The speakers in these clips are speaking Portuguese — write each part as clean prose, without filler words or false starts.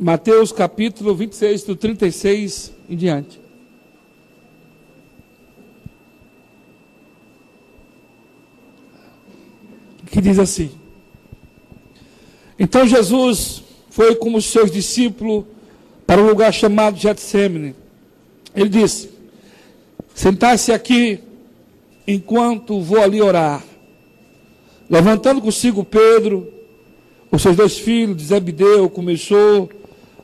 Mateus capítulo 26, do 36 em diante. Que diz assim: Então Jesus foi com os seus discípulos para um lugar chamado Getsêmani. Ele disse: sentar-se aqui enquanto vou ali orar. Levantando consigo Pedro, os seus dois filhos de Zebedeu, começou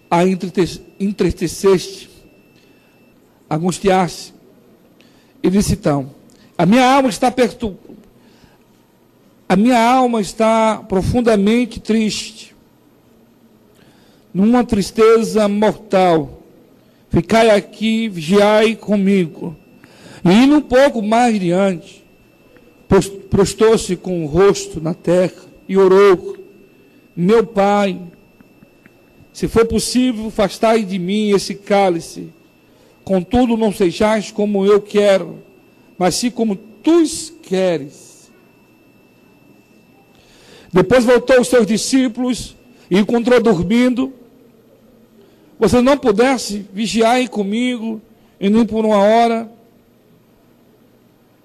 a entristecer-se, angustiar-se, e disse então: a minha alma está profundamente triste, numa tristeza mortal. Ficai aqui, vigiai comigo. E indo um pouco mais diante, prostou-se com o rosto na terra e orou: meu Pai, se for possível, afastai de mim esse cálice. Contudo, não sejais como eu quero, mas sim como tu queres. Depois voltou aos seus discípulos e encontrou dormindo. Vocês não pudessem vigiar comigo e nem por uma hora?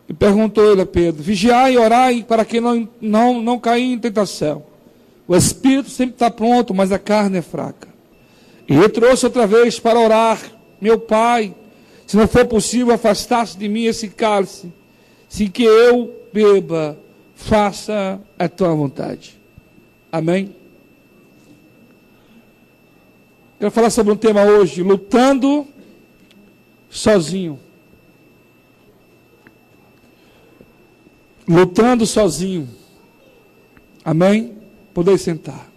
E perguntou ele a Pedro: vigiai e orai para que não caia em tentação. O espírito sempre está pronto, mas a carne é fraca. E ele trouxe outra vez para orar: meu Pai, se não for possível, afastasse de mim esse cálice, se que eu beba, faça a tua vontade. Amém? Quero falar sobre um tema hoje: lutando sozinho. Lutando sozinho. Amém? Poder sentar.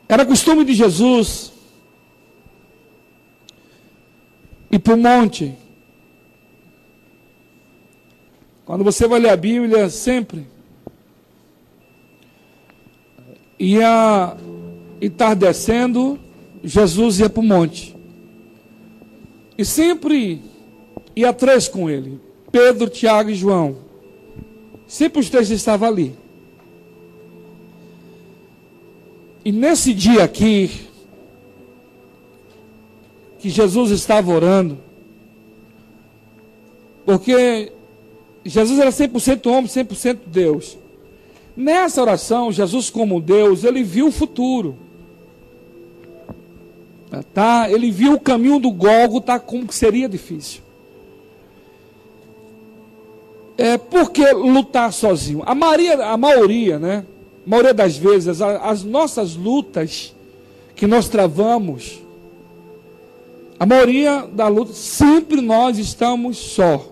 Era costume de Jesus ir para o monte. Quando você vai ler a Bíblia, sempre ia entardecendo, Jesus ia para o monte. E sempre ia três com ele: Pedro, Tiago e João. Sempre os três estavam ali. E nesse dia aqui, que Jesus estava orando, porque Jesus era 100% homem, 100% Deus. Nessa oração, Jesus como Deus, ele viu o futuro. Tá? Ele viu o caminho do Gólgota, como que seria difícil. Por que lutar sozinho? A maioria, né? A maioria das vezes, as nossas lutas que nós travamos, a maioria da luta, sempre nós estamos só.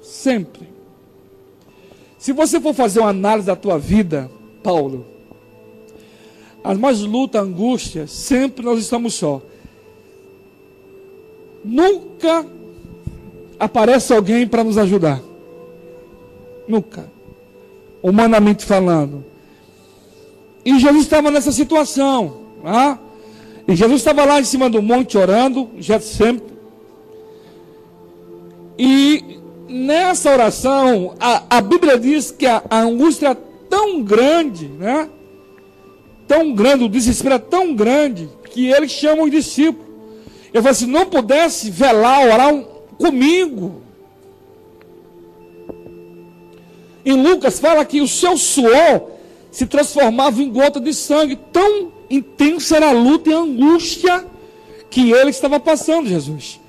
Sempre. Se você for fazer uma análise da tua vida, Paulo, as mais lutas, angústias, sempre nós estamos só. Nunca aparece alguém para nos ajudar. Nunca. Humanamente falando. E Jesus estava nessa situação. Tá? E Jesus estava lá em cima do monte orando, Getsêmani. E nessa oração, a Bíblia diz que a angústia é tão grande, né? Tão grande, o desespero é tão grande, que ele chama os discípulos. Ele falou assim: não pudesse velar, orar comigo. Em Lucas fala que o seu suor se transformava em gota de sangue. Tão intensa era a luta e a angústia que ele estava passando, Jesus.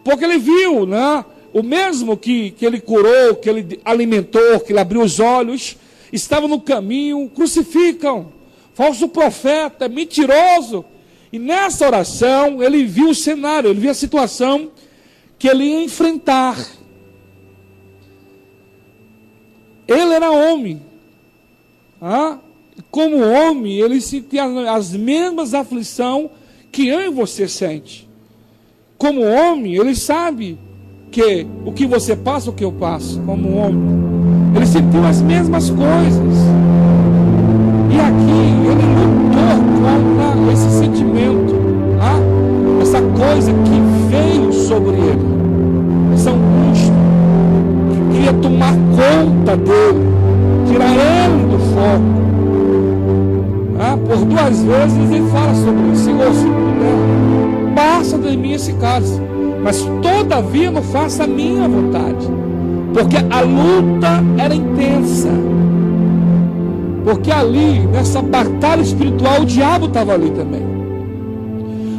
Porque ele viu, né? O mesmo que ele curou, que ele alimentou, que ele abriu os olhos, estava no caminho, crucificam. Falso profeta, mentiroso. E nessa oração, ele viu o cenário, ele viu a situação que ele ia enfrentar. Ele era homem. Como homem, ele sentia as mesmas aflições que eu e você sente. Como homem, ele sabe que o que você passa, o que eu passo, como homem. Ele sentiu as mesmas coisas. E aqui, ele lutou contra esse sentimento, essa coisa que veio sobre ele, essa angústia, que queria tomar conta dele, Várias vezes ele fala sobre isso. Senhor, se puder, passa de mim esse cálice, mas todavia não faça a minha vontade. Porque a luta era intensa. Porque ali, nessa batalha espiritual, o diabo estava ali também.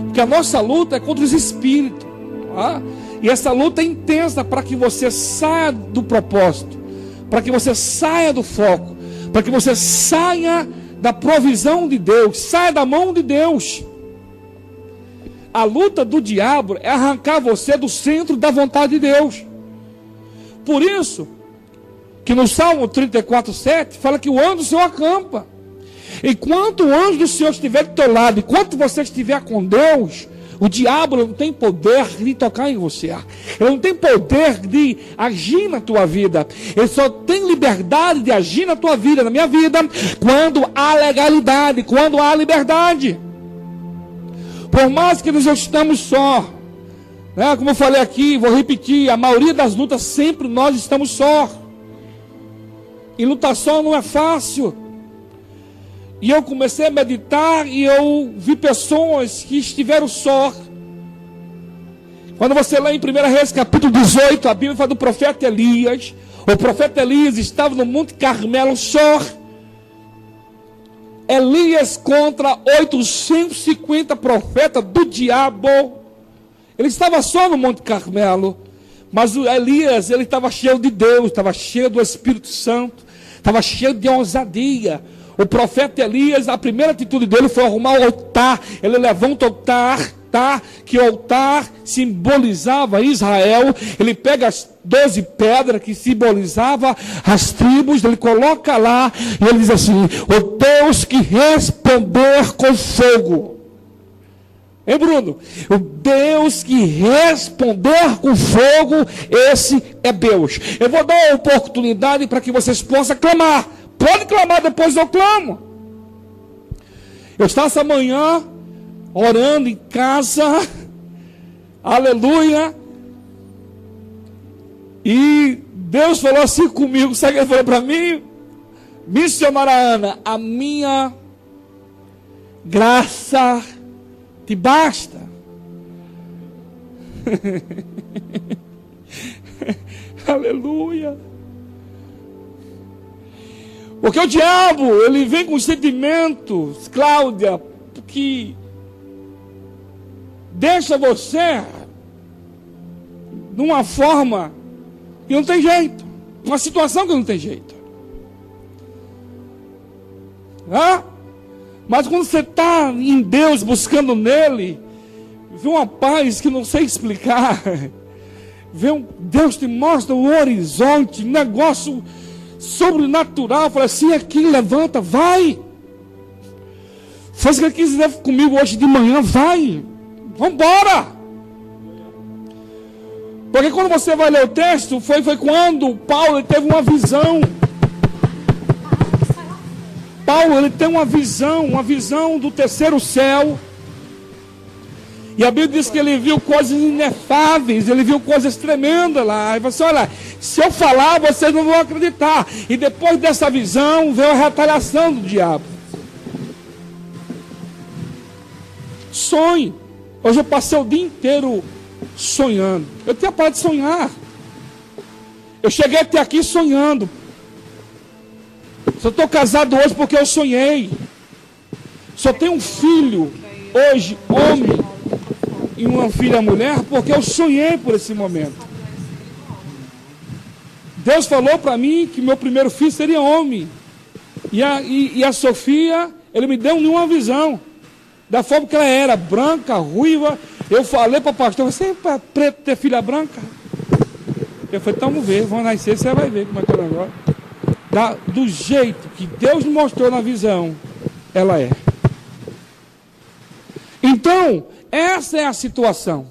Porque a nossa luta é contra os espíritos. Tá? E essa luta é intensa para que você saia do propósito, para que você saia do foco, para que você saia da provisão de Deus, saia da mão de Deus. A luta do diabo é arrancar você do centro da vontade de Deus. Por isso, que no Salmo 34:7 fala que o anjo do Senhor acampa. Enquanto o anjo do Senhor estiver do teu lado, enquanto você estiver com Deus, o diabo não tem poder de tocar em você. Ele não tem poder de agir na tua vida. Ele só tem liberdade de agir na tua vida, na minha vida, quando há legalidade, quando há liberdade. Por mais que nós estamos só, né? Como eu falei aqui, vou repetir, a maioria das lutas sempre nós estamos só. E lutar só não é fácil. E eu comecei a meditar e eu vi pessoas que estiveram só. Quando você lê em 1 Reis capítulo 18, a Bíblia fala do profeta Elias. O profeta Elias estava no Monte Carmelo só. Elias contra 850 profetas do diabo. Ele estava só no Monte Carmelo. Mas o Elias, ele estava cheio de Deus, estava cheio do Espírito Santo, estava cheio de ousadia. O profeta Elias, a primeira atitude dele foi arrumar o altar. Ele levanta o altar, tá? Que o altar simbolizava Israel. Ele pega as 12 pedras que simbolizavam as tribos, ele coloca lá e ele diz assim: o Deus que responder com fogo. Hein, Bruno? O Deus que responder com fogo, esse é Deus. Eu vou dar a oportunidade para que vocês possam clamar. Pode clamar, depois eu clamo. Eu estava essa manhã orando em casa, aleluia, e Deus falou assim comigo, sabe o que ele falou para mim? Missionária Ana, a minha graça te basta. Aleluia. Porque o diabo, ele vem com sentimentos, Cláudia, que deixa você numa forma que não tem jeito, uma situação que não tem jeito. Mas quando você está em Deus, buscando nele, vê uma paz que não sei explicar, Deus te mostra o horizonte, um negócio sobrenatural. Fala assim: aqui, levanta, vai, faz o que quiser comigo hoje de manhã, vai, vamos embora. Porque quando você vai ler o texto, foi quando Paulo teve uma visão. Paulo, ele tem uma visão do terceiro céu. E a Bíblia diz que ele viu coisas inefáveis, ele viu coisas tremendas lá. E você, olha, se eu falar, vocês não vão acreditar. E depois dessa visão, veio a retaliação do diabo. Sonhe. Hoje eu passei o dia inteiro sonhando. Eu tinha parado de sonhar. Eu cheguei até aqui sonhando. Só estou casado hoje porque eu sonhei. Só tenho um filho hoje, homem, e uma filha mulher, porque eu sonhei por esse momento. Deus falou para mim que meu primeiro filho seria homem. E a Sofia, ele me deu uma visão. Da forma que ela era, branca, ruiva. Eu falei para o pastor: você é preto ter filha branca? Eu falei: então vamos ver, vamos nascer, você vai ver como é que é o negócio. Do jeito que Deus me mostrou na visão, ela é. Então, essa é a situação.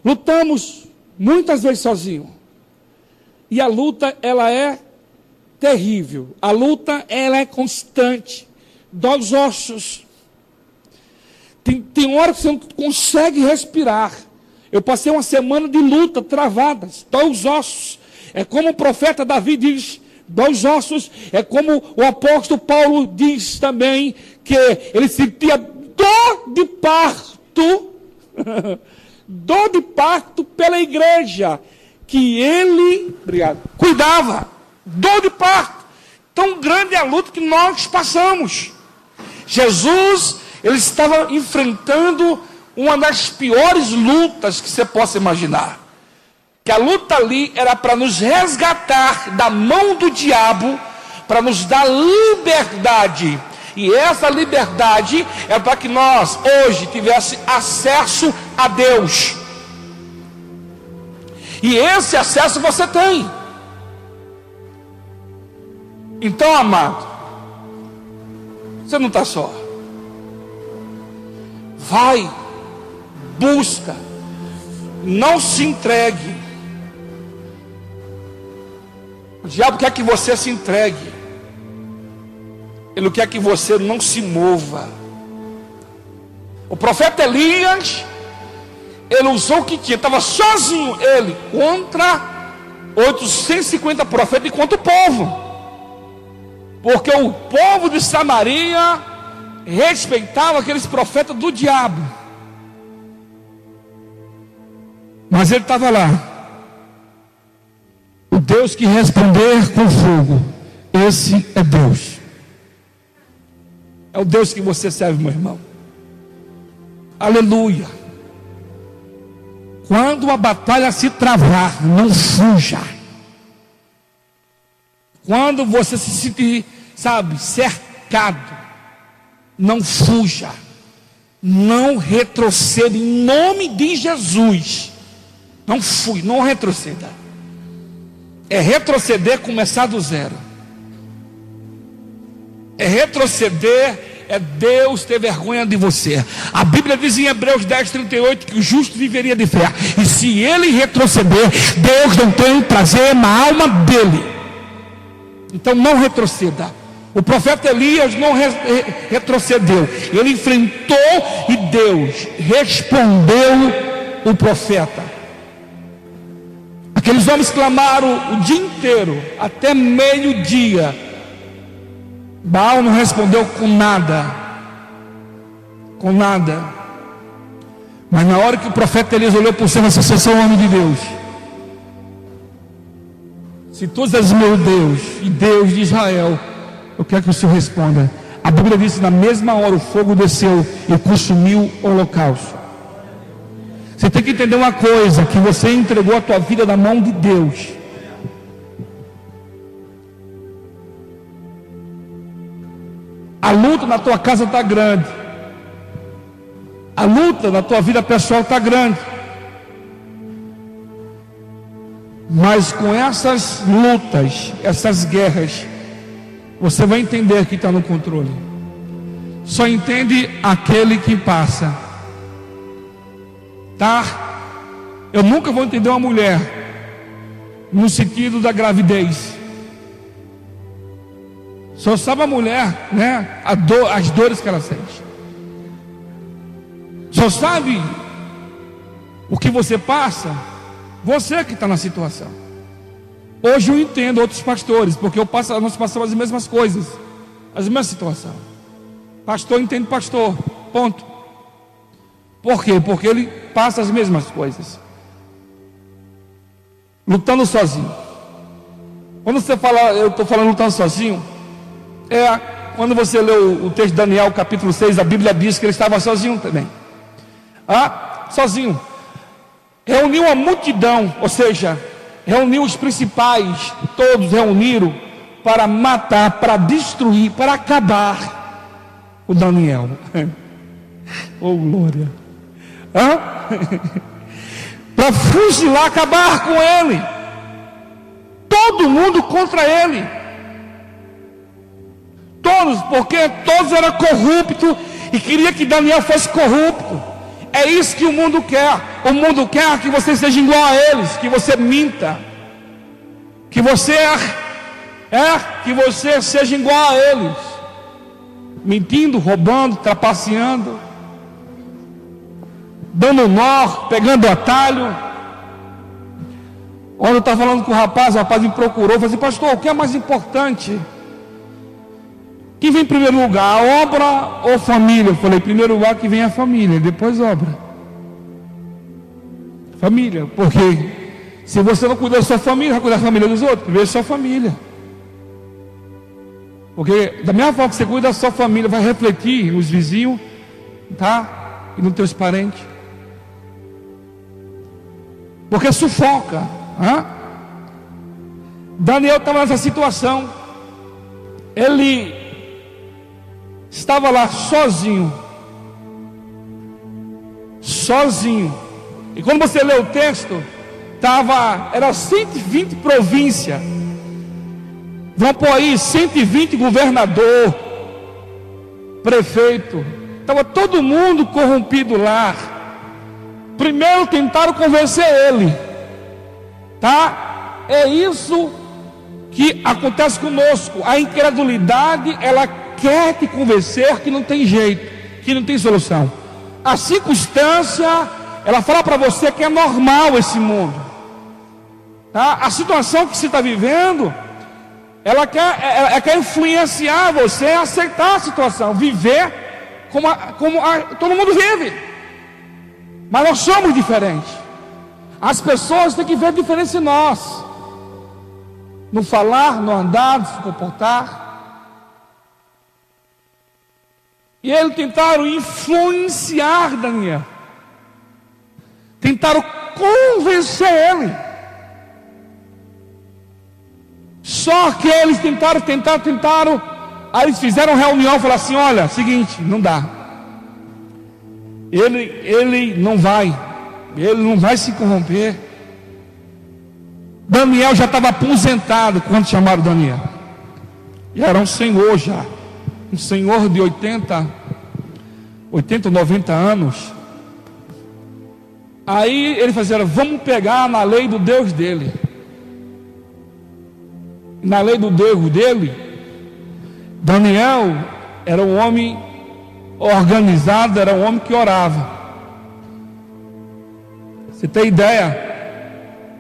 Lutamos muitas vezes sozinhos. E a luta, ela é terrível. A luta, ela é constante. Dói os ossos. Tem hora que você não consegue respirar. Eu passei uma semana de luta, travadas. Dói os ossos. É como o profeta Davi diz dói os ossos. É como o apóstolo Paulo diz também, que ele sentia dor de parto, dor de parto pela igreja, que ele, cuidava, dor de parto. Tão grande é a luta que nós passamos. Jesus, ele estava enfrentando uma das piores lutas que você possa imaginar. Que a luta ali era para nos resgatar da mão do diabo, para nos dar liberdade. E essa liberdade é para que nós hoje tivéssemos acesso a Deus. E esse acesso você tem. Então, amado, você não está só. Vai, busca, não se entregue. O diabo quer que você se entregue. Ele quer que você não se mova. O profeta Elias, ele usou o que tinha, estava sozinho ele, contra 850 profetas e contra o povo. Porque o povo de Samaria respeitava aqueles profetas do diabo. Mas ele estava lá. O Deus que responder com fogo, esse é Deus. É o Deus que você serve, meu irmão. Aleluia. Quando a batalha se travar, não fuja. Quando você se sentir, cercado, não fuja. Não retroceda em nome de Jesus. Não fui, não retroceda. É retroceder, começar do zero. É retroceder, é Deus ter vergonha de você. A Bíblia diz em Hebreus 10:38 que o justo viveria de fé. E se ele retroceder, Deus não tem prazer na alma dele. Então não retroceda. O profeta Elias não retrocedeu. Ele enfrentou e Deus respondeu o profeta. Aqueles homens clamaram o dia inteiro, até meio-dia. Baal não respondeu com nada. Com nada. Mas na hora que o profeta Elias olhou por cima, você é um homem de Deus. Se tu és meu Deus e Deus de Israel, eu quero que o Senhor responda. A Bíblia diz que na mesma hora o fogo desceu e consumiu o holocausto. Você tem que entender uma coisa, que você entregou a tua vida na mão de Deus. A luta na tua casa está grande. A luta na tua vida pessoal está grande. Mas com essas lutas, essas guerras, você vai entender que está no controle. Só entende aquele que passa. Tá? Eu nunca vou entender uma mulher no sentido da gravidez. Só sabe a mulher, né? As dores que ela sente. Só sabe o que você passa, você que está na situação. Hoje eu entendo outros pastores, porque nós passamos as mesmas coisas, as mesmas situações. Pastor entende pastor, ponto. Por quê? Porque ele passa as mesmas coisas. Lutando sozinho. Quando você fala, eu estou falando lutando sozinho, quando você lê o texto de Daniel, capítulo 6, a Bíblia diz que ele estava sozinho também. Sozinho. Reuniu a multidão, ou seja, reuniu os principais, todos reuniram para matar, para destruir, para acabar o Daniel. Oh glória. Para fuzilar, acabar com ele. Todo mundo contra ele. Todos, porque todos eram corruptos e queria que Daniel fosse corrupto. É isso que o mundo quer. O mundo quer que você seja igual a eles, que você minta, que você que você seja igual a eles, mentindo, roubando, trapaceando, dando nó, pegando atalho. Ontem eu estava falando com o rapaz me procurou, falou assim: pastor, o que é mais importante? Quem vem em primeiro lugar, a obra ou família? Eu falei: em primeiro lugar que vem a família, depois obra. Família, porque se você não cuidar da sua família, vai cuidar da família dos outros. Primeiro a sua família. Porque da mesma forma que você cuida da sua família, vai refletir nos vizinhos, tá? E nos teus parentes. Porque sufoca. Hã? Daniel estava nessa situação. Ele estava lá sozinho. E quando você lê o texto, era 120 províncias. Vão por aí 120 governador, prefeito. Estava todo mundo corrompido lá. Primeiro tentaram convencer ele, tá? É isso que acontece conosco. A incredulidade, ela quer te convencer que não tem jeito, que não tem solução. A circunstância, ela fala para você que é normal esse mundo, tá? A situação que você está vivendo, ela quer influenciar você a aceitar a situação, viver como todo mundo vive. Mas nós somos diferentes. As pessoas têm que ver a diferença em nós, no falar, no andar, no se comportar. E eles tentaram influenciar Daniel, tentaram convencer ele. Só que eles tentaram. Aí eles fizeram reunião e falaram assim: olha, seguinte, não dá. Ele não vai se corromper. Daniel já estava aposentado quando chamaram Daniel. E era um senhor já. Um senhor de 80, 90 anos. Aí eles fizeram: vamos pegar na lei do Deus dele. Na lei do Deus dele, Daniel era um homem organizado, era um homem que orava. Você tem ideia?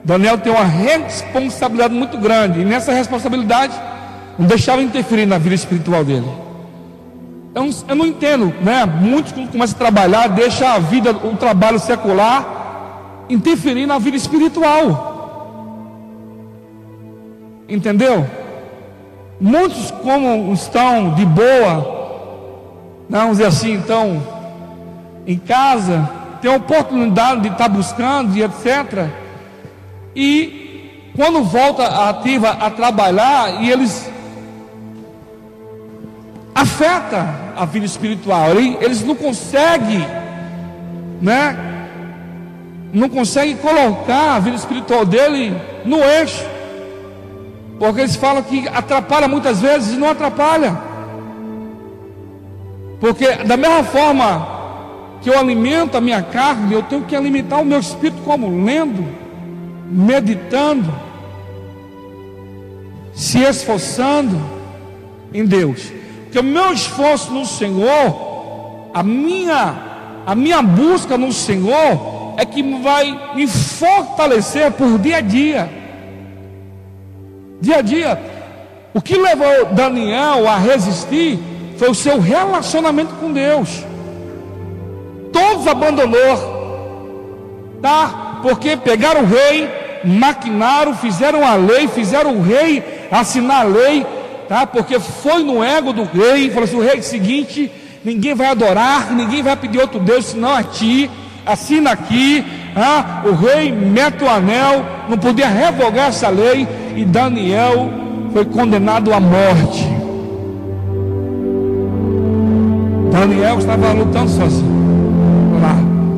Daniel tem uma responsabilidade muito grande, e nessa responsabilidade não deixava interferir na vida espiritual dele. Eu não entendo, né? Muitos, quando começam a trabalhar, deixam a vida, o trabalho secular interferir na vida espiritual. Entendeu? Muitos, como estão de boa, vamos dizer assim, então, em casa, tem a oportunidade de estar buscando e etc. E quando volta ativa a trabalhar, e eles afeta a vida espiritual. Eles não conseguem, né? Não conseguem colocar a vida espiritual dele no eixo. Porque eles falam que atrapalha muitas vezes, e não atrapalha. Porque da mesma forma que eu alimento a minha carne, eu tenho que alimentar o meu espírito como? Lendo, meditando, se esforçando em Deus. Porque o meu esforço no Senhor, a minha busca no Senhor, é que vai me fortalecer por dia a dia. Dia a dia. O que levou Daniel a resistir foi o seu relacionamento com Deus. Todos abandonou, tá? Porque pegaram o rei, maquinaram, fizeram a lei, fizeram o rei assinar a lei, tá? Porque foi no ego do rei, falou assim: o rei é o seguinte, ninguém vai adorar, ninguém vai pedir outro Deus senão a ti, assina aqui. O rei mete o anel, não podia revogar essa lei, e Daniel foi condenado à morte. Daniel estava lutando sozinho,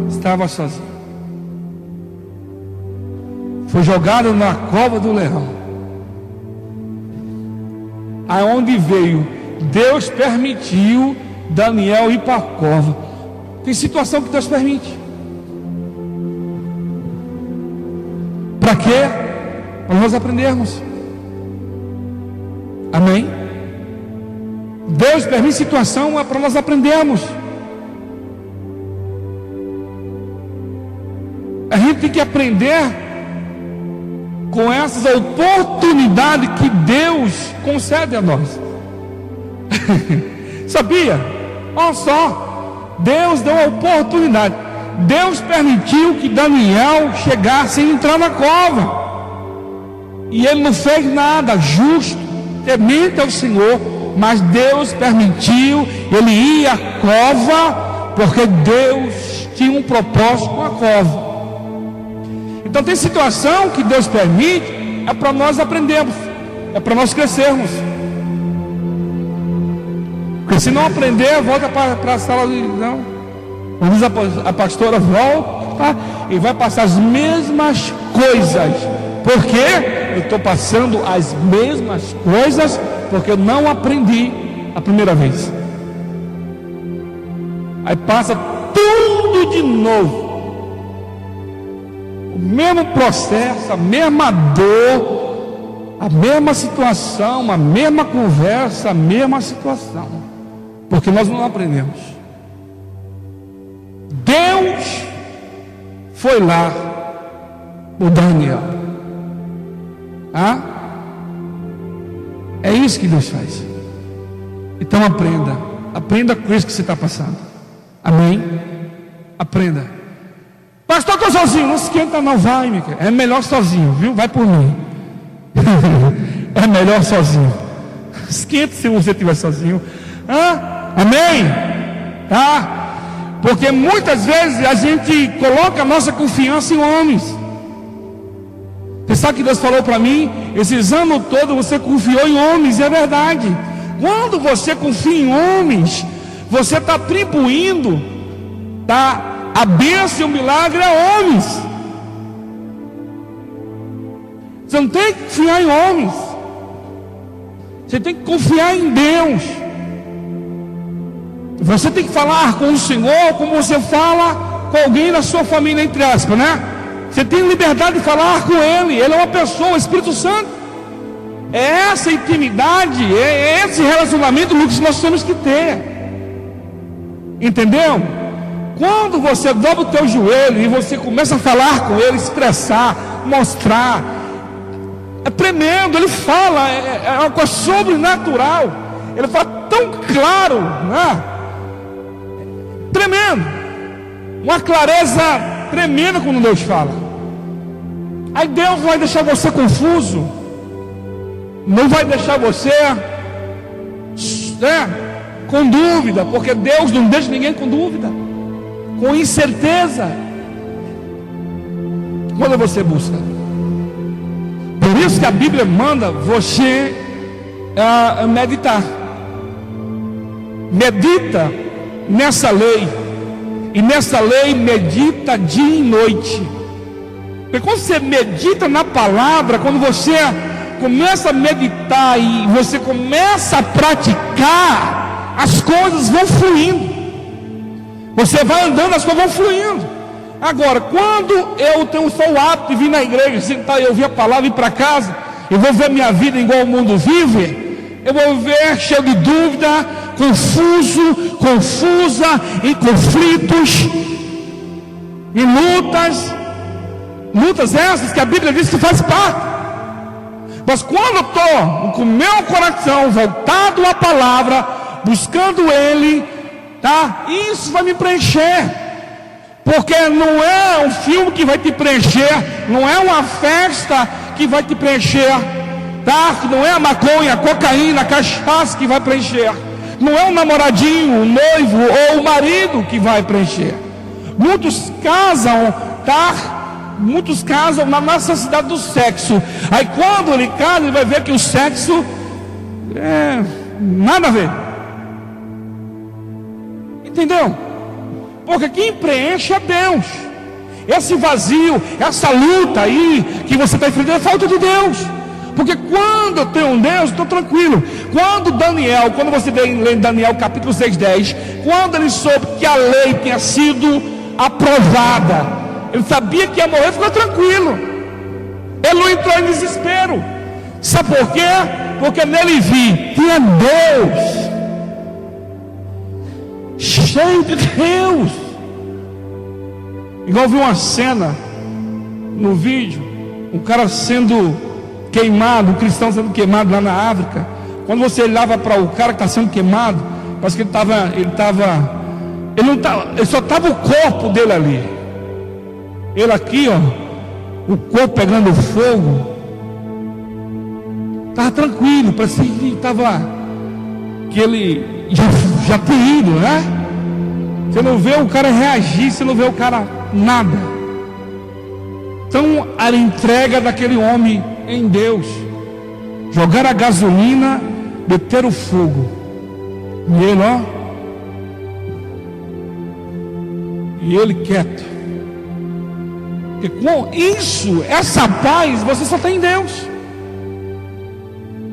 estava sozinho. Foi jogado na cova do leão. Aonde veio, Deus permitiu Daniel ir para a cova. Tem situação que Deus permite. Para quê? Para nós aprendermos. Amém? Deus permite situação para nós aprendermos. A gente tem que aprender com essas oportunidades que Deus concede a nós. Sabia? Olha só, Deus deu a oportunidade. Deus permitiu que Daniel chegasse e entrar na cova, e ele não fez nada, justo, temente ao Senhor, mas Deus permitiu. Ele ia à cova porque Deus tinha um propósito com a cova. Então tem situação que Deus permite, é para nós aprendermos, é para nós crescermos. Porque se não aprender, volta para a sala de... Não. Às vezes a pastora volta e vai passar as mesmas coisas. Por quê? Eu estou passando as mesmas coisas porque eu não aprendi a primeira vez. Aí passa tudo de novo. O mesmo processo, a mesma dor, a mesma situação, a mesma conversa, a mesma situação. Porque nós não aprendemos. Deus foi lá por Daniel. É isso que Deus faz. Então aprenda com isso que você está passando. Amém? Aprenda. Pastor, estou sozinho. Não esquenta não, vai, Micael. É melhor sozinho, viu? Vai por mim. É melhor sozinho. Esquenta se você estiver sozinho. Amém? Porque muitas vezes a gente coloca a nossa confiança em homens. Você sabe que Deus falou para mim? Esses anos todos você confiou em homens, e é verdade. Quando você confia em homens, você está atribuindo a bênção e o milagre a homens. Você não tem que confiar em homens, você tem que confiar em Deus. Você tem que falar com o Senhor como você fala com alguém da sua família, entre aspas, né? Você tem liberdade de falar com Ele. Ele é uma pessoa, o Espírito Santo. É essa intimidade, é esse relacionamento, Lucas, que nós temos que ter. Entendeu? Quando você dobra o teu joelho e você começa a falar com Ele, expressar, mostrar, é tremendo. Ele fala, é uma coisa sobrenatural. Ele fala tão claro, né? Tremendo. Uma clareza tremenda quando Deus fala. Aí Deus vai deixar você confuso, não vai deixar você com dúvida, porque Deus não deixa ninguém com dúvida, com incerteza, quando você busca. Por isso que a Bíblia manda você meditar. Medita nessa lei, e nessa lei medita dia e noite. Porque quando você medita na palavra, quando você começa a meditar e você começa a praticar, as coisas vão fluindo. Você vai andando, as coisas vão fluindo. Agora, quando eu tenho só o hábito de vir na igreja, sentar e ouvir a palavra e ir para casa, eu vou ver minha vida igual o mundo vive, eu vou ver cheio de dúvida, confuso, confusa, em conflitos, em lutas essas que a Bíblia diz que faz parte. Mas quando eu estou com o meu coração voltado à palavra, buscando Ele, isso vai me preencher. Porque não é um filme que vai te preencher, não é uma festa que vai te preencher, não é a maconha, a cocaína, a cachaça que vai preencher. Não é um namoradinho, um noivo ou o marido que vai preencher. Muitos casam, Muitos casam na necessidade do sexo. Aí quando ele casa, ele vai ver que o sexo nada a ver. Entendeu? Porque quem preenche é Deus. Esse vazio, essa luta aí que você está enfrentando é falta de Deus. Porque quando eu tenho um Deus, estou tranquilo. Quando você lê em Daniel capítulo 6:10, quando ele soube que a lei tinha sido aprovada, ele sabia que ia morrer, ficou tranquilo. Ele não entrou em desespero. Sabe por quê? Porque nele tinha Deus, cheio de Deus. Igual vi uma cena no vídeo, o cara sendo queimado, o cristão sendo queimado lá na África, quando você olhava para o cara que está sendo queimado, parece que ele só estava o corpo dele ali. Ele aqui, ó, o corpo pegando fogo, estava tranquilo, parecia que estava, que ele já tinha ido, né? Você não vê o cara reagir, você não vê o cara nada. Então a entrega daquele homem em Deus, jogar a gasolina, meter o fogo, e ele, ó, e ele quieto. E com isso, essa paz, você só tem em Deus.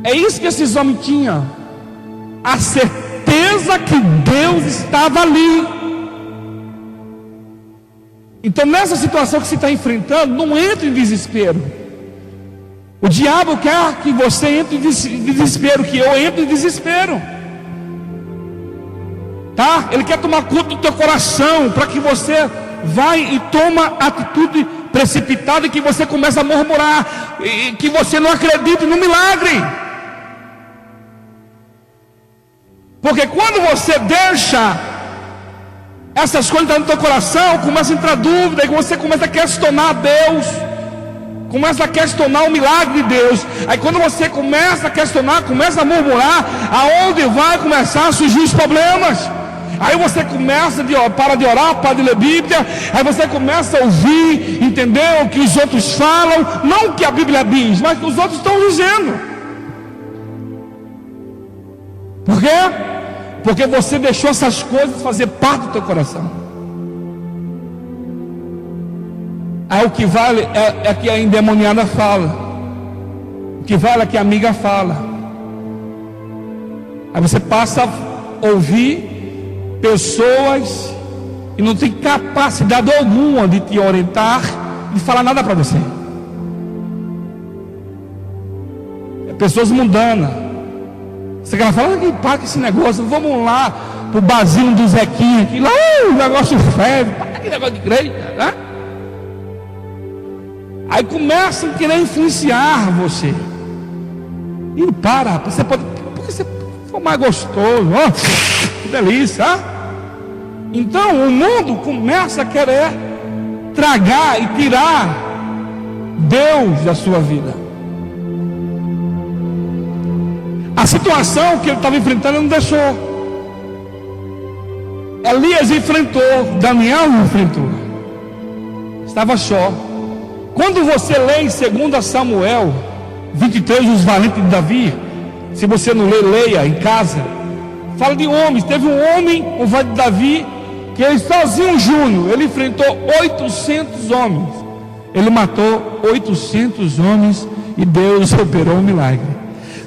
É isso que esses homens tinham, a certeza que Deus estava ali. Então nessa situação que você está enfrentando, não entre em desespero. O diabo quer que você entre em desespero, que eu entre em desespero, tá? Ele quer tomar conta do teu coração, para que você vai e toma atitude precipitada, e que você começa a murmurar, e que você não acredita no milagre. Porque quando você deixa essas coisas entrar no teu coração, começa a entrar dúvida, e você começa a questionar Deus, começa a questionar o milagre de Deus. Aí quando você começa a questionar, começa a murmurar, aonde vai começar a surgir os problemas? Aí você começa para de orar, para de ler Bíblia. Aí você começa a ouvir, entender o que os outros falam, não o que a Bíblia diz, mas o que os outros estão dizendo. Por quê? Porque você deixou essas coisas fazer parte do teu coração. Aí o que vale é que a endemoniada fala, o que vale é que a amiga fala. Aí você passa a ouvir pessoas e não tem capacidade alguma de te orientar, de falar nada para você. É pessoas mundanas. Você quer falar que para com esse negócio, vamos lá pro barzinho do Zequinha aqui, lá o negócio febre, para que negócio de igreja, né? Aí começam a querer influenciar você. E para, você pode, porque você for mais gostoso, ó, que delícia, ó. Então o mundo começa a querer tragar e tirar Deus da sua vida. A situação que ele estava enfrentando, ele não deixou. Elias enfrentou, Daniel enfrentou, estava só. Quando você lê em 2 Samuel 23, os valentes de Davi, se você não lê, leia em casa. Fala de homens. Teve um homem, o valente de Davi, que ele sozinho, Júnior, ele enfrentou 800 homens. Ele matou 800 homens e Deus operou um milagre.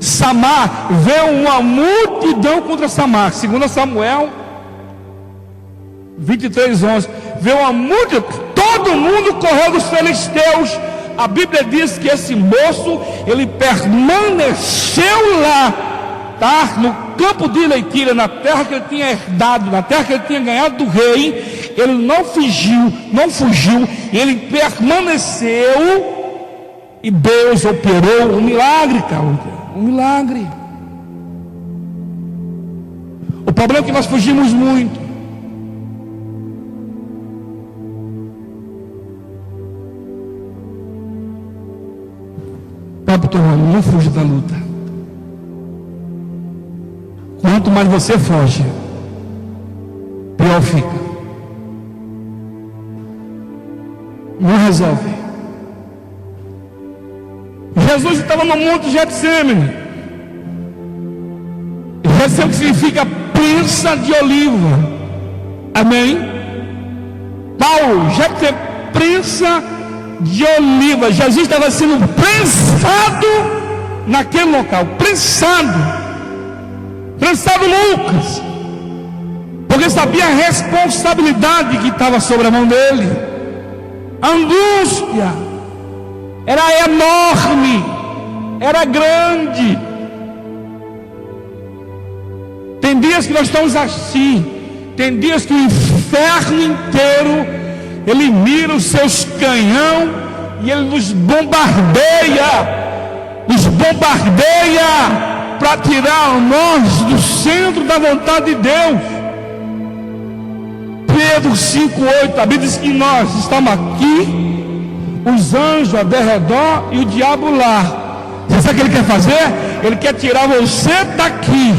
Samar, veio uma multidão contra Samar. 2 Samuel 23:11. Veio uma multidão, todo mundo correu dos filisteus. A Bíblia diz que esse moço, ele permaneceu lá, tá? No campo de Leitilha, na terra que ele tinha herdado, na terra que ele tinha ganhado do rei. Ele não fugiu, ele permaneceu. E Deus operou um milagre, cara. Um milagre. O problema é que nós fugimos muito. Papo tomando, não fuja da luta. Quanto mais você foge, pior fica. Não resolve. Jesus estava no monte Getsemane. Getsemane significa prensa de oliva. Amém? Paulo, Getsemane, prensa de oliva. Jesus estava sendo prensado naquele local. Prensado Lucas, porque sabia a responsabilidade que estava sobre a mão dele. A angústia era enorme, era grande. Tem dias que nós estamos assim, tem dias que o inferno inteiro ele mira os seus canhão e Ele nos bombardeia para tirar nós do centro da vontade de Deus. Pedro 5,8, a Bíblia diz que nós estamos aqui, os anjos ao redor e o diabo lá. Você sabe o que ele quer fazer? Ele quer tirar você daqui,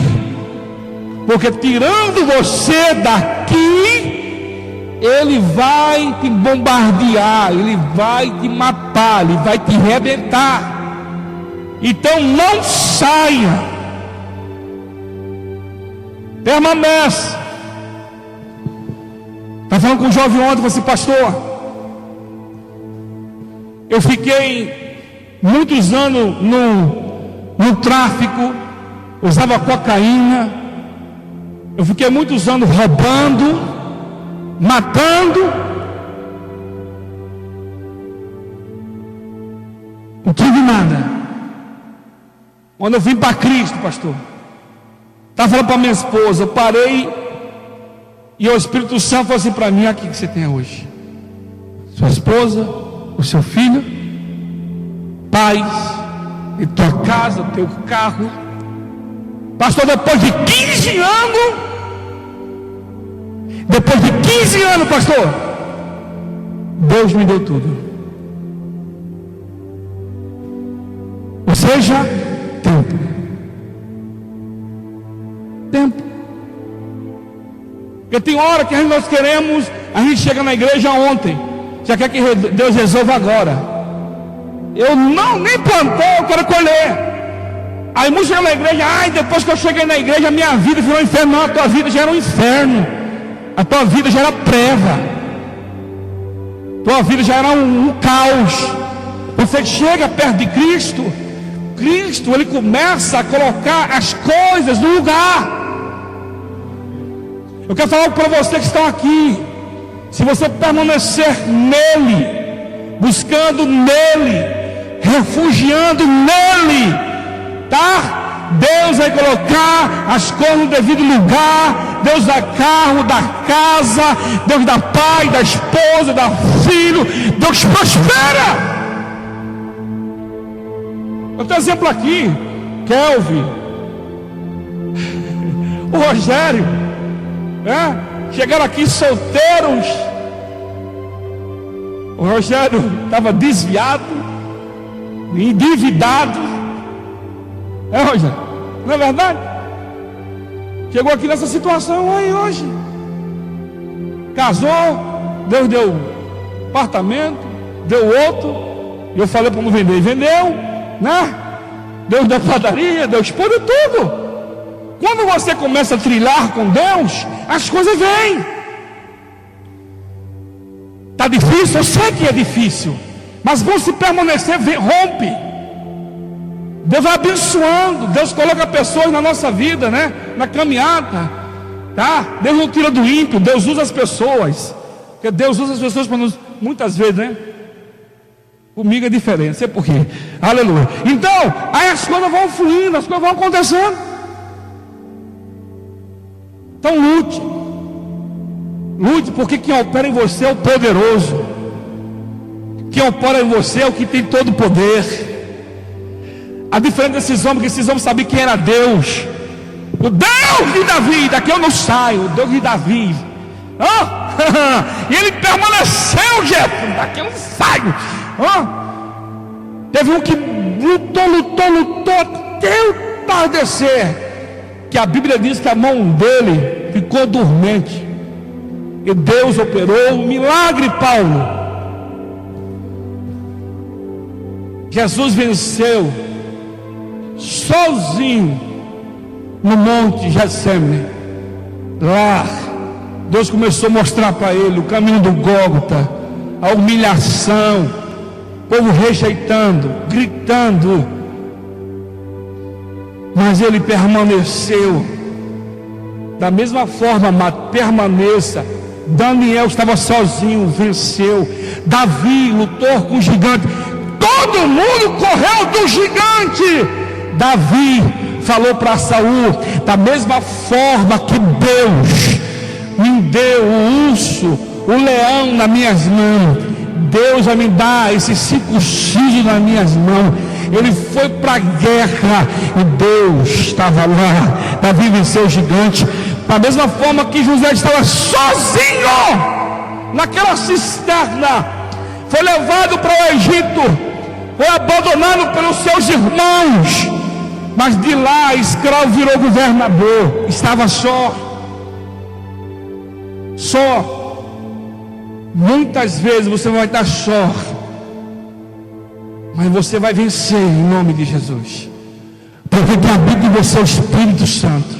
porque tirando você daqui, ele vai te bombardear, ele vai te matar, ele vai te arrebentar. Então não saia, permanece. Estava falando com um jovem ontem, falei assim: pastor, eu fiquei muitos anos no tráfico, usava cocaína, eu fiquei muitos anos roubando, matando. Não tive nada. Quando eu vim para Cristo, pastor, estava falando para minha esposa, eu parei, e o Espírito Santo falou assim para mim: aqui que você tem hoje, sua esposa, o seu filho, paz, e tua casa, o teu carro. Pastor, depois de 15 anos, pastor, Deus me deu tudo. Ou seja, tempo. Porque tem hora que nós queremos, a gente chega na igreja ontem, já quer que Deus resolva agora. Eu nem plantei, eu quero colher. Aí muitos chegam na igreja: ai, depois que eu cheguei na igreja, a minha vida virou um inferno. Não, a tua vida já era um inferno, a tua vida já era preva, tua vida já era um caos. Você chega perto de Cristo, Ele começa a colocar as coisas no lugar. Eu quero falar para vocês que estão aqui: se você permanecer nele, buscando nele, refugiando nele, tá? Deus vai colocar as coisas no devido lugar. Deus dá carro, dá casa, Deus dá pai, dá esposa, dá filho. Deus prospera. Eu tenho exemplo aqui: Kelvin, o Rogério, chegaram aqui solteiros. O Rogério estava desviado, endividado. Rogério, não é verdade? Chegou aqui nessa situação aí hoje. Casou, Deus deu apartamento, deu outro. E eu falei para não vender, e vendeu, né? Deus deu padaria, Deus esposa, tudo. Quando você começa a trilhar com Deus, as coisas vêm. Está difícil? Eu sei que é difícil, mas vão se permanecer, rompe. Deus vai abençoando, Deus coloca pessoas na nossa vida, né? Na caminhada, tá? Deus não tira do ímpio, Deus usa as pessoas. Porque Deus usa as pessoas para nos, muitas vezes, né? Comigo é diferente, sei por quê. Aleluia. Então, aí as coisas vão fluindo, as coisas vão acontecendo. Então lute, porque quem opera em você é o poderoso. Quem opera em você é o que tem todo o poder. A diferença desses homens, que esses homens sabiam quem era Deus. O Deus de Davi, daqui eu não saio, o Deus de Davi. E ele permaneceu, Jefferson, daqui eu não saio. Teve um que lutou até o entardecer, que a Bíblia diz que a mão dele ficou dormente, e Deus operou um milagre. Paulo, Jesus venceu sozinho no monte Getsemane. Lá Deus começou a mostrar para ele o caminho do Gólgota, a humilhação, o povo rejeitando, gritando, mas ele permaneceu. Da mesma forma, permaneça. Daniel estava sozinho, venceu. Davi lutou com o gigante, todo mundo correu do gigante. Davi falou para Saul: da mesma forma que Deus me deu o urso, o leão nas minhas mãos, Deus vai me dar esse circunciso nas minhas mãos. Ele foi para a guerra e Deus estava lá. Davi venceu o gigante. Da mesma forma que José estava sozinho naquela cisterna, foi levado para o Egito, foi abandonado pelos seus irmãos, mas de lá escravo virou governador. Estava só. Muitas vezes você vai estar só, mas você vai vencer em nome de Jesus, porque que habita em você é o Espírito Santo,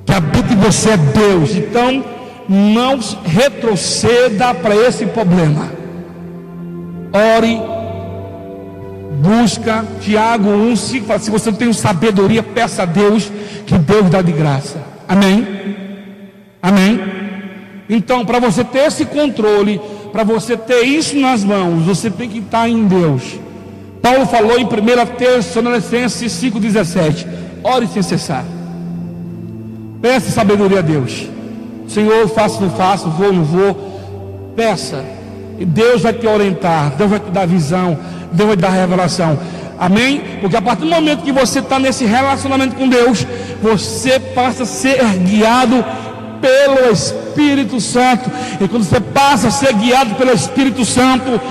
que habita em você é Deus. Então não retroceda para esse problema. Ore, busca. Tiago 1:5 fala: se você não tem sabedoria, peça a Deus, que Deus dá de graça. Amém? Amém? Então, para você ter esse controle, para você ter isso nas mãos, você tem que estar em Deus. Paulo falou em 1 Tessalonicenses 5:17: ore sem cessar. Peça sabedoria a Deus. Senhor, faço, não faço, vou, não vou. Peça, e Deus vai te orientar, Deus vai te dar visão, Deus vai te dar revelação. Amém? Porque a partir do momento que você está nesse relacionamento com Deus, você passa a ser guiado pelo Espírito Santo. E quando você passa a ser guiado pelo Espírito Santo,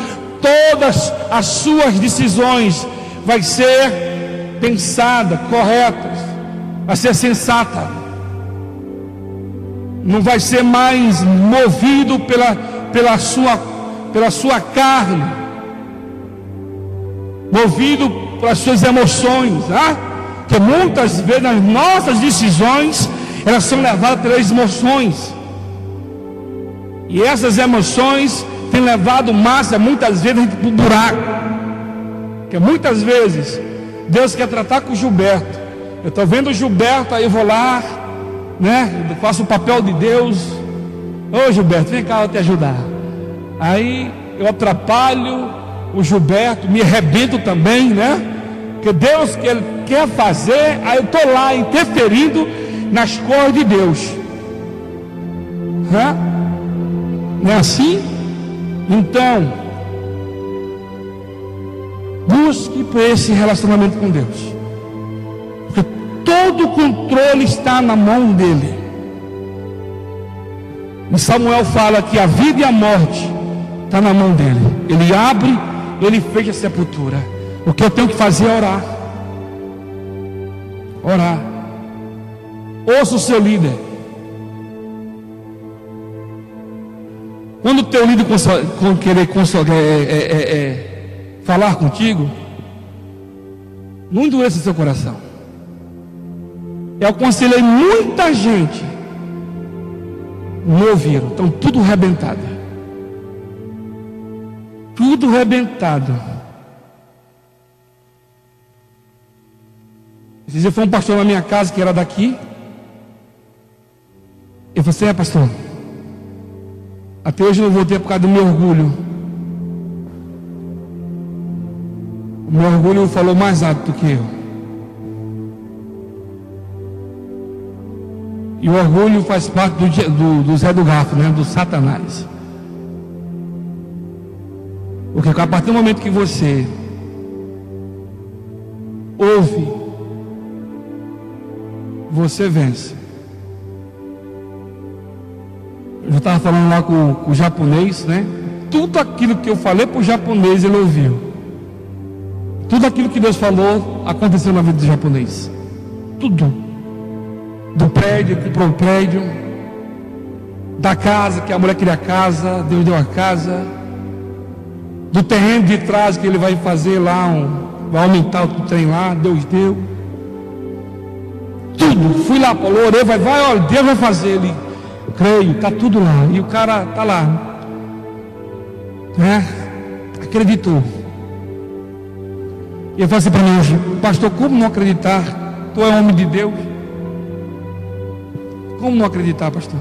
todas as suas decisões vai ser pensada, corretas, vai ser sensata. Não vai ser mais movido pela sua carne, movido pelas suas emoções, que muitas vezes as nossas decisões elas são levadas pelas emoções, e essas emoções têm levado massa muitas vezes para o buraco. Porque muitas vezes Deus quer tratar com o Gilberto. Eu estou vendo o Gilberto, aí eu vou lá, né? Eu faço o papel de Deus. Ô Gilberto, vem cá, eu vou te ajudar. Aí eu atrapalho o Gilberto, me arrebento também, né? Porque Deus que Ele quer fazer, aí eu estou lá interferindo nas coisas de Deus. Não é assim? Então, busque por esse relacionamento com Deus, porque todo o controle está na mão dele. E Samuel fala que a vida e a morte está na mão dele. Ele abre, ele fecha a sepultura. O que eu tenho que fazer é orar. Orar. Ouça o seu líder. Quando o teu líder querer falar contigo, não endureça seu coração. Eu aconselhei muita gente, não ouviram, estão tudo arrebentado. Tudo arrebentado. Esses dias foi um pastor na minha casa que era daqui. Eu falei assim: pastor, até hoje eu não voltei por causa do meu orgulho. O meu orgulho falou mais alto do que eu. E o orgulho faz parte do Zé do Garfo, né? Do Satanás. Porque a partir do momento que você ouve, você vence. Eu já estava falando lá com o japonês, né? Tudo aquilo que eu falei para o japonês, ele ouviu. Tudo aquilo que Deus falou aconteceu na vida do japonês. Tudo. Do prédio, comprou um prédio. Da casa, que a mulher queria a casa, Deus deu a casa. Do terreno de trás que ele vai fazer lá, vai aumentar o trem lá, Deus deu. Tudo. Fui lá, Paulo, orei, olha, Deus vai fazer. Ele, creio, está tudo lá. E o cara está lá, né? Acreditou. E eu falei assim para mim hoje: pastor, como não acreditar? Tu é homem de Deus. Como não acreditar, pastor?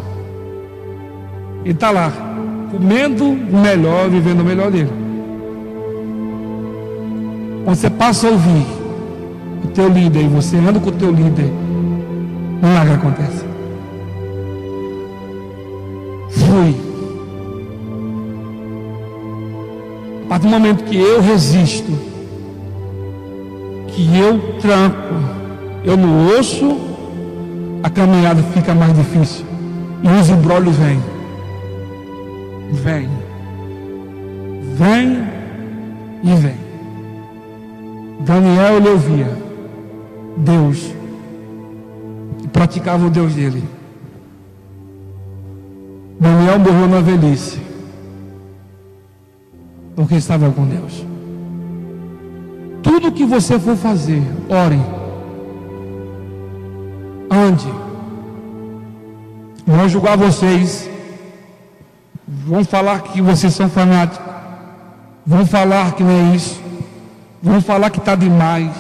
Ele está lá, comendo o melhor, vivendo o melhor dele. Quando você passa a ouvir o teu líder e você anda com o teu líder, milagre acontece. Fui. A partir do momento que eu resisto, que eu tranco, eu não ouço, a caminhada fica mais difícil. E os embrólios vêm. Vem e vem. Daniel, ele ouvia Deus e praticava o Deus dele. Daniel morreu na velhice porque estava com Deus. Tudo que você for fazer, ore, ande. Vão julgar vocês, vão falar que vocês são fanáticos, vão falar que não é isso, vão falar que está demais,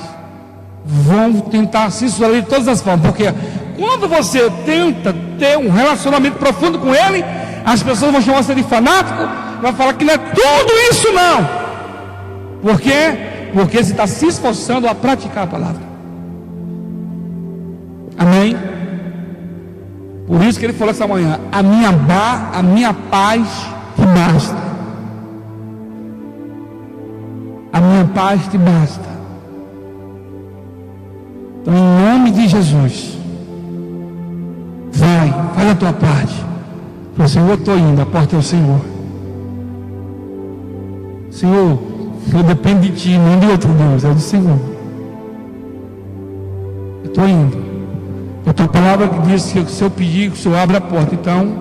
vão tentar se isolar de todas as formas, porque quando você tenta ter um relacionamento profundo com Ele, as pessoas vão chamar você de fanático, vão falar que não é tudo isso não. Por quê? Porque você está se esforçando a praticar a palavra. Amém? Por isso que ele falou essa manhã: a minha paz te basta. A minha paz te basta. Então, em nome de Jesus, faz a tua parte. O Senhor, eu estou indo, a porta é o Senhor. Senhor, eu dependo de Ti, não de outro Deus, é do Senhor. Eu estou indo. A tua palavra que diz que se eu pedir, o Senhor abre a porta. Então,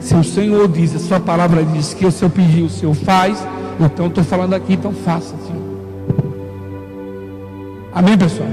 se o Senhor diz, a sua palavra diz que se eu pedir, o Senhor faz. Então, eu estou falando aqui, então faça, Senhor. Amém, pessoal?